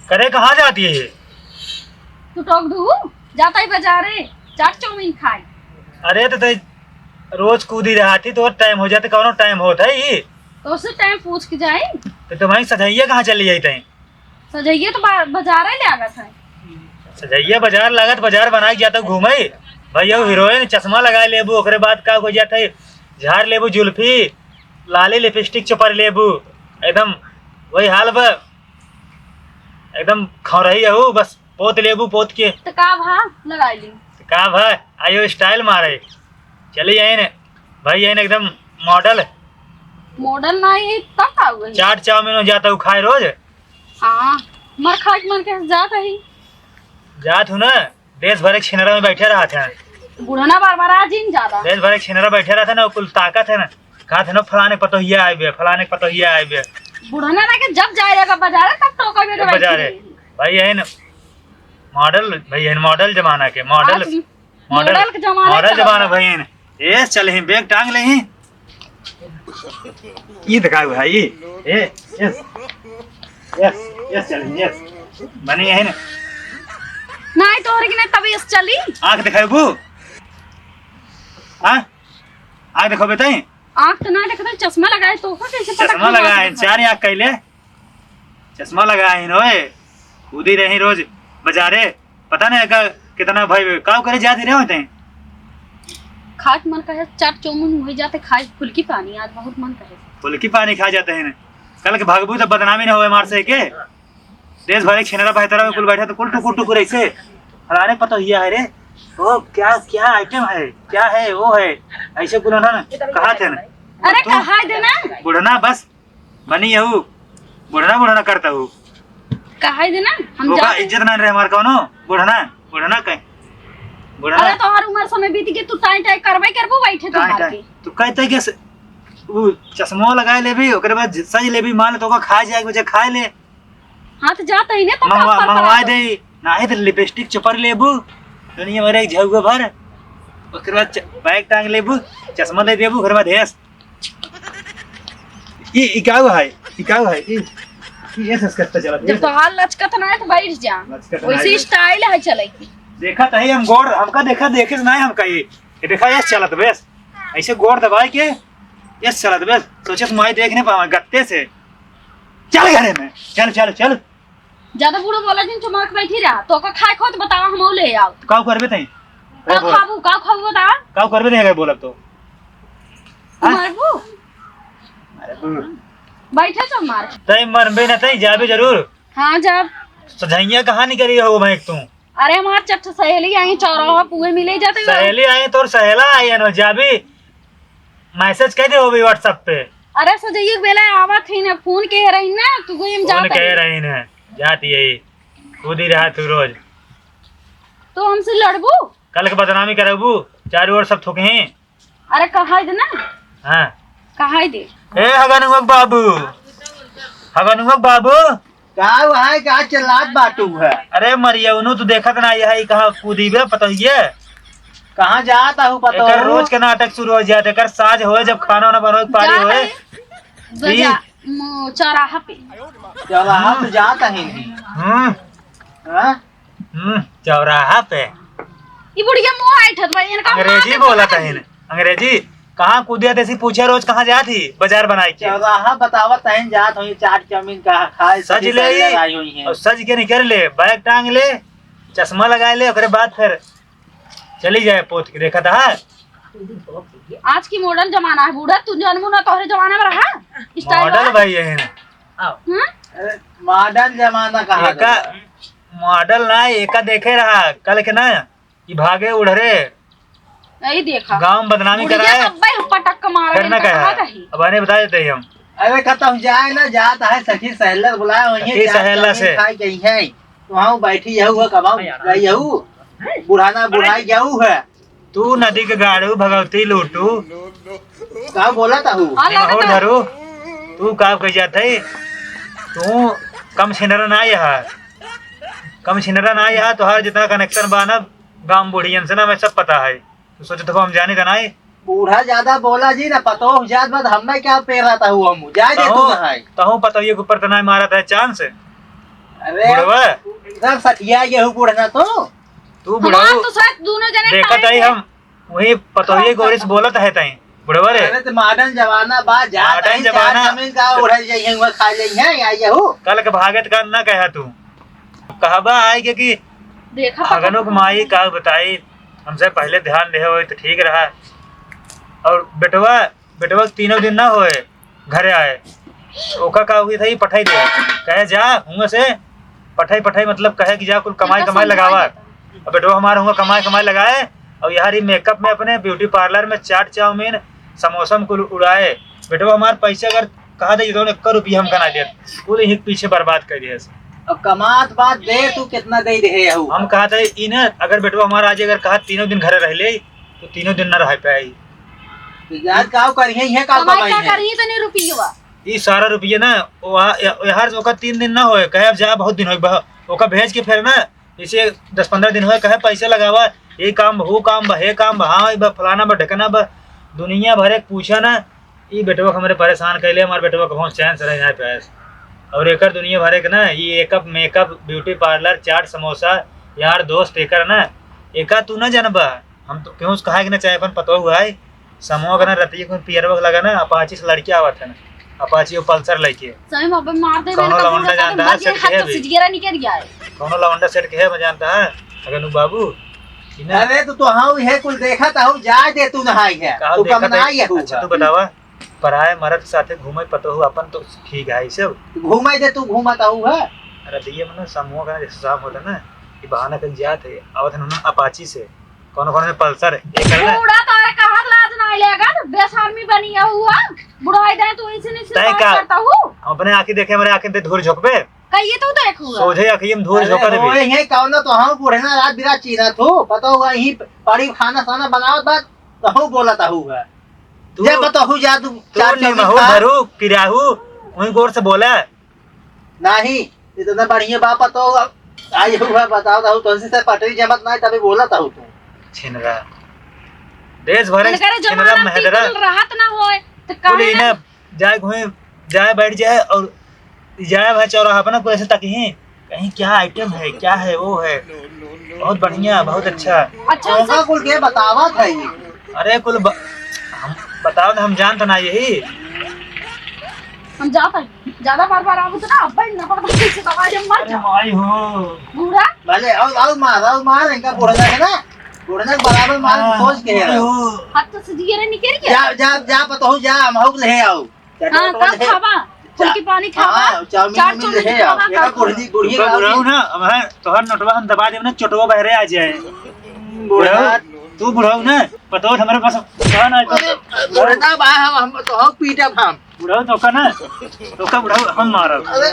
करे कहाँ जाती है ये? तू टोक दू जाता ही बाजारे चाट चाउमीन खाई। अरे तो रोज कूदी रहा थी तो टाइम हो जाते कौनो टाइम होता है ये। तो उससे टाइम पूछ के जाए। तो तुम्हारी सजैया कहाँ चली जाती है? सजाइए तो बाजार ही ले आगत है। सजैया बाजार लागत बाजार बनाई जाता घूमे भैया हीरोइन चश्मा लगाए लेबू ओकरे बाद का हो जाता है झाड़ लेबू जुल्फी लाली लिपस्टिक चुपर लेबू एकदम वही हाल बा एकदम खौरही है बस पोत लेबू पोत के तो का भा लगाई ली का भाई आयो स्टाइल मारे चली आई ने भाई आई ने एकदम मॉडल मॉडल नहीं तब का हुए चाट चाउमीन हो जाता हूँ खाए रोज। हाँ मर खा के मन के जाता ही जात हूँ ना देश भर एक छिनरा में बैठे रहा था बुढ़ना बार बार आज ही ज्यादा देश भर एक छिनरा बैठे रहा था ना कुल ताकत है ना कहा था ना फलाने पतोहिया आए बे फलाने पतोहिया आए बे बुढ़ना ना के जब जाएगा बाजार तब तो कभी तो बाजारे भाई है ना मॉडल भाई है मॉडल जमाना के मॉडल मॉडल के जमाना मॉडल जमाना भाई है ये चले ही बैग टांग ले ही ये दिखा भाई ये यस यस यस चल यस बनी है ना नहीं तो और कि नहीं तभी इस चली आंख दिखाए बू हाँ आंख देखो बताई आँख तो ना देखते चश्मा लगाए तो कैसे पता चश्मा लगाए चार आंख कैले चश्मा लगाए नोए कूदी रही रोज बाजारे पता नहीं का कितना भाई काव करे जाते रहे होते हैं खाट मन कहे चाट चाउमीन हो जाते खाए फुल्की पानी आज बहुत मन कहे फुल्की पानी खा जाते हैं कल के भागबू तो बदनामी ना होए मार से के देश भर एक छिनरा बहतरा में कुल बैठा तो कुल टुकुर टुकुर ऐसे फलाने पता हिया है रे वो क्या क्या आइटम है क्या है वो है ऐसे कुल ना कहा थे ना अरे कहा देना बुढ़ना बस बनी है बुढ़ना बुढ़ना करता हूँ कहा देना हम वो जा का इज्जत ना रहे हमार कौनो बुढ़ना बुढ़ना कहीं बुढ़ना अरे तो हर उम्र समय बीत के तू टाई टाई करबे करबो बैठे तो मार के तू कहते कि वो चश्मा लगाए ले भी ओकरे बाद सज ले भी मान तो का खा जाए मुझे खाए ले हाथ जाता ही ना तो मंगवा दे नाही तो लिपस्टिक चुपर लेबू दुनिया मेरे एक झुगे भर उसके बाद बैग टांग लेबू चश्मा ले देबू घर में देश ये क्या है ये सस्कता चला जब तो हाल लचकत ना है तो बैठ जा वैसे स्टाइल है चले की देखा तो हम गोड़ हमका देखा देखे नहीं हमका ये देखा ये चलत बेस ऐसे गोड़ दबाए के ये चलत बेस सोचे तुम देख नहीं पावा गत्ते से चल घरे में चल चल चल ज्यादा बूढ़ो बोला जिन चुमाक बैठी रहा तो का खाए खो तो बतावा हम ले आओ काव करबे तई का खाबू बता काव करबे नहीं अगर बोलब तो मारबू अरे बैठे तो मार तई मरबे ना तई जाबे जरूर हां जब सजाइया कहानी करी हो मैं तू अरे हमार चट सहेली आई चौराहा पुए मिले जाते सहेली आई तो सहेला आई न जाबी मैसेज कह दे हो व्हाट्सएप पे अरे सजाइए बेला आवत ही ना फोन के रही ना तू गोइम जाता फोन कह रही ना जाती है कूदी रहा तू रोज तो हमसे लड़बू कल के बदनामी करबू चारों ओर सब थूके हैं अरे कहा दे ना हां कहा दे ए हगनुक बाबू का है का चलात बाटू है। अरे मरिया उनु तू देखत ना यही कहां कूदीबे पतइए कहाँ जाता हूँ पता एकर रोज के नाटक शुरू हो जाते एकर साज होए जब खाना ना बनोए पारी होए चौराहा पे चौराहा पे जाता ही चौराहा पे ये बुढ़िया मुंह आइठत भाई इनका अंग्रेजी बोला था इन अंग्रेजी कहाँ कूदिया तेसी पूछे रोज कहाँ जाती बाजार बनाई के चौराहा बतावत तहन जात हुई चाट चाउमीन का खाए सज ले आई हुई है और सज के निकल ले बैग टांग ले चश्मा लगाए ले ओकरे बाद फिर चली जाए पोत के देखा था आज की मॉडर्न जमाना है बूढ़ा तू जन्मू ना तोहरे जमाने में रहा मॉडल भाई है ना मॉडर्न जमाना कहा एका मॉडल ना एका देखे रहा कल के ना कि भागे उड़रे नहीं देखा गांव में बदनामी कराए पटक मार फिर ना कहा अब आने बता देते हैं हम अरे खत्म जाए ना जाता है सखी सहेलर बुलाए हुई सहेला से खाई गई है वहाँ बैठी यहू है कबाऊ गई यहू बुढ़ाना बुढ़ाई जाऊ है तू नदी के गाड़ू भगवती लूटू का बोला था हो धरू तू का कह जाते तू कम छिनरा ना यहाँ कम छिनरा ना यहाँ तो हर जितना कनेक्शन बा ना गांव बुढ़ियन से ना मैं सब पता है तो सोचे तो हम जाने का ना बूढ़ा ज्यादा बोला जी ना पतो जात बाद हमें क्या पेरा था हुआ मुँह जाए दे तू नहाई। तहु पतोहिए के ऊपर तना मारा था चांस अरे बुढ़वा सब सटिया ये हूँ बूढ़ना तो तू बुढ़ऊ हमार तो शायद दोनों जने देखा ताई हम वही पतोहिए गोरी से बोलत है ताई बुढ़वा रे अरे तो मॉडर्न जमाना बाद जा मॉडर्न जमाना। जमीन का उड़ा जाइए हुआ खा जाइए या ये हूँ कल के भागत का ना कहा तू कहबा आई के कि देखा अगनो के माई का बताई हमसे पहले ध्यान दे हो तो ठीक रहा। और बेटवा तीनों दिन ना होए घरे आए ओका का हुई था पठाई दे कहे जा हुआ से पठाई मतलब कहे कि जा कुल कमाई लगावा। अब बेटवा हमारा हुआ कमाई लगाए और यार मेकअप में अपने ब्यूटी पार्लर में चाट चाउमीन समोसा में कुल उड़ाए। बेटवा हमारे पैसे अगर कहा दे तो 1 रुपया हम कना दे कुल ही पीछे बर्बाद कर दिया। अब कमात बात दे तू कितना दे रहे हो हम कहा था इन अगर बेटवा हमारा आज अगर कहा तीनों दिन घरे रह ले तो तीनों दिन न रह पाई। यार काव करिए है काव कमाई कमाई क्या है करिए तने रुपया ये सारा रुपये ना यार ओका 3 दिन ना होए कहे अब जा बहुत दिन हो ओका भेज के फिर ना इसे 10-15 दिन होए कहे पैसे लगावा ये काम वो काम हे काम हाँ फलाना बा ढकना बा दुनिया भरे पूछा ना ये बेटवा हमारे परेशान कैले हमारे बेटवा को बहुत चैन से रह पाए। और एकर दुनिया भरे के ना ये एकअप makeup beauty parlour chaat samosa यार दोस्त एकर ना एका तू ना जानबा हम तो क्यों कहा कि ना चाहे अपन पतो हुआ है समूह का ना रतिया को पियरवा लगा ना अपाची से लड़की आवत है ना अपाची और पल्सर लेके सही में अब मार दे कौनो लौंडा जानता है सेट के है भी सिजगेरा निकल गया है कौनो लौंडा सेट के है मैं जानता है अगर नु बाबू इना अरे तो हाँ है कुल देखा था जाए दे तू नहाई है कहा तू देखा कम ना ये था अच्छा तू बतावा पराए मरद साथे घूमे पतो हो अपन तो ठीक है सब घूमाई दे तू घूमाता हूँ है अरे दिए मन समूह का हिसाब होता ना कि बहाना कल जात है आवत है अपाची से कौन में पल्सर एक है ना बूढ़ा तारे कहां लाज ना लेगा बेशर्मी बनी हुआ बुढ़ाई दे तू इसे नहीं तय का करता हूं अपने आंखें देखे मेरे आंखें धूल झोंकबे कहिए तो देखूंगा सोझे आंखें में धूल झोंका देबे ओए ये कौन तो हाँ बूढ़ना रात बिरात चीना थू पता हुआ यही पड़ी खाना साना बनावत बात तो हूँ बोलता हूँ तू ये बता हूँ जा तू तू नहीं महू धरू किराहू वही गोर से बोला नहीं इतना बढ़िया बापा तो आई हुआ बताओ तो तुलसी से पटरी जमत नहीं तभी बोला था तू छिनरा देश भरे इनका छिनरा जमाना महदरा टिकल राहत ना होए तो बोले काहे ना जाए घूमे जाए बैठ जाए और जाए भाई चौराहा पर ना कोई ऐसे तकी कहीं क्या आइटम है क्या है वो है बहुत बढ़िया बहुत अच्छा अच्छा उनका कुल के बतावा था ये अरे हम बताओ ना हम जानते ना यही हम जाता है ज्यादा बार आबू तो ना अब ना पता कैसे आवाज मर जा माई हो बूढ़ा भले आओ मार इनका बूढ़ना है ना बूढ़ना बराबर मार सोच के है हाथ तो सिजगेरा निकल गया जा पता हो जा हम हो ले आओ हां कब खावा फुल्की पानी खावा हां चाउमीन मिल रहे आओ एका बुढ़ी बुढ़ी बुढ़ाऊ ना हमारे तोहर नोटवा हम दबा देब ना चोटवा बहरे आ जाए बूढ़ा तू बुढ़ाऊ ना पतो हमारे पास कहां ना बूढ़ना बा हम तो हो पीटब हम बुढ़ाऊ तो का ना तो का बुढ़ाऊ हम मारब अरे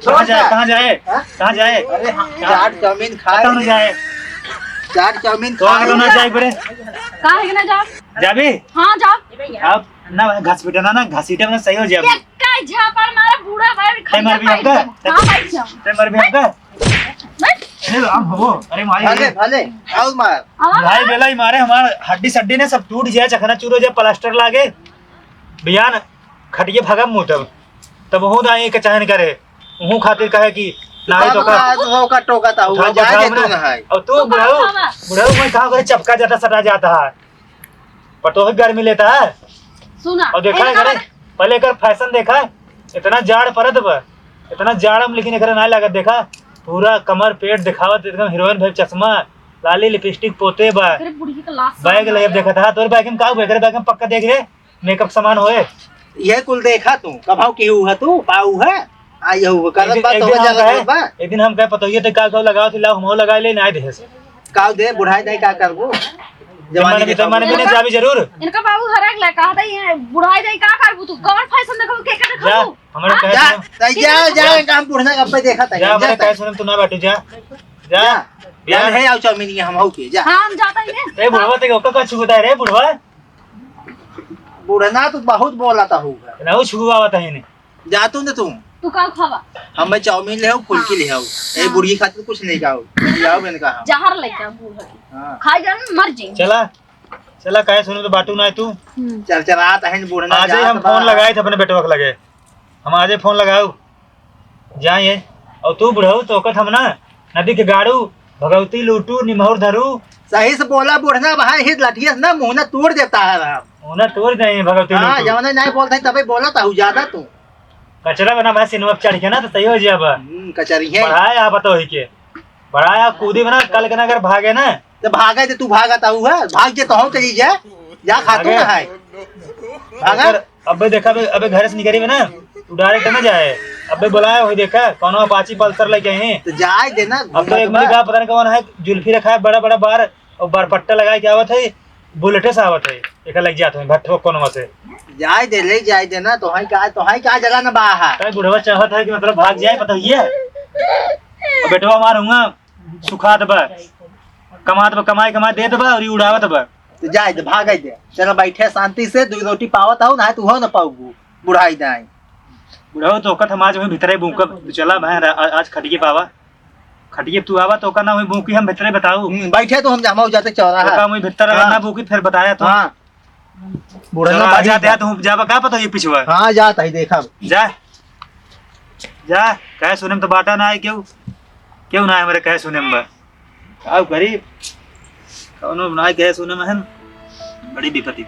कहां जाए कहां जाए अरे चाट चाउमीन खाए कहां जाए चाट चाउमीन तो खाए ना जाए बड़े कहां है ना जा जाबे हां जा अब ना घास पिटना ना घासीटे में सही हो जाए ये काय झापड़ मारा बूढ़ा भाई ते मर भी हमका हां भाई जा ते मर भी हमका अरे राम हो अरे मारी भले भले आओ मार भाई बेला ही मारे हमार हड्डी सड्डी ने सब टूट जाए चखना चूर हो जाए प्लास्टर लागे बियान खटिए भागा मुंह तब हो दाए के चाहन करे हूं खातिर कहे कि नाही तो का टोका था हुआ जाए दे तू ना है और तू बुढ़ाऊ में कहां करे चपका जाता सटा जाता है पर तो गर्मी लेता है सुना और देखा है करे पहले कर फैशन देखा है इतना जाड़ परत बा इतना जाड़म लेकिन एकरा ना लागत देखा पूरा कमर पेट दिखावत एकदम हीरोइन भाई चश्मा लाली लिपस्टिक पोते बा अरे बुढ़ी का लाश बैग ले देखा था तोर बैग में का बैग बैग में पक्का देख रे मेकअप सामान होए ये कुल देखा तू कभाव की हुआ तू पाऊ है आई हुआ करत बात हो जाला बा एक दिन हम कहे पतोइए ते का लगाओ थी लाओ हम लगा ले ना दे काव दे बुढ़ाई दे का करबो जमाने में जाबी जरूर इनका बाबू हरक ले कहा था ये बुढ़ाई जाई का करबू तू कौन फैशन देखो के का जा देखो हमरे जा कहे जा काम बुढ़ना कब पे देखा था जा हमरे कहे सुन तू ना बैठ जा जा यार है आओ चाउमीन ये हम हो के जा हां हम जाता ही ए बुढ़वा ते का छुगता रे बुढ़वा बुढ़ना तो बहुत बोलाता होगा ना वो छुआवत है ने जा तू ना तू तू का खावा हम मैं चाउमीन ले आओ फुल्की ले आओ ए बुढ़ी खातिर कुछ नहीं खाओ ले आओ मैंने कहा जहर लेके बूढ़ा हां खाई जान मर जाए चला चला कहे सुनो तो बाटू ना तू चल चल रात है बूढ़ना आज ही हम फोन लगाए थे अपने बेटवा के लगे, हम आज ही फोन लगाऊ जाए और तू बुढ़ऊ तो कत हम ना नदी के गाड़ू भगवती लूटू निमौर धरू। सही से बोला बूढ़ना भाई हित लठिया ना मुंह ना तोड़ देता है राम। उन्हें तोड़ दें भगवती हाँ लूटू। जब नहीं बोलते तभी बोला था ज्यादा तू कचरा बना भाई सिनवा पे चढ़ के ना तो सही हो जाए। कचरी है बढ़ाया आप बताओ ही के बढ़ाया कूदी बना कल के ना अगर भागे ना तो भागा तो तू भागा था हुआ भाग जे तो हम चली जा जा खातू ना है भागा। अबे देखा अबे घर से निकली ना तू डायरेक्ट ना जाए। अबे बुलाया वही देखा कौन अपाची पल्सर लेके हैं तो जाए देना। अब तो एक मिनट का पता नहीं कौन है जुल्फी रखा है बड़ा बड़ा बार और बारपट्टा लगाए क्या आवत है बुलेटे से आवत है एक लग जाते हैं भट्ठो कोनो से जाए दे ले जाए देना तो है जगह ना बाहा है बुढ़वा चाहत है कि मतलब भाग जाए पता ही है। और बेटवा मारूंगा सुखा दबा कमाई दे दबा और उड़ावत बा तो जाए दे भाग दे चलो बैठे शांति से दो रोटी पावत हो ना तू हो ना पाऊ बुढ़ाई दाई बुढ़वा तो कत हम आज वहीं भीतरे भूकब तू चला भाई आज खटिए पावा खटिए तू आवा तो ना वहीं भूकी हम भीतरे बताऊ बैठे तो हम जमा हो जाते चौराहा तो वहीं भीतर ना भूकी फिर बताया तो हाँ बुढ़वा आ जाते हैं तो जावा का पता ये पिछवा हाँ जाता ही देखा जा कहे सुने में तो बाटा ना है क्यों ना है मेरे कहे सुने में आओ गरीब कौनो ना कहे सुने में है बड़ी विपत्ति।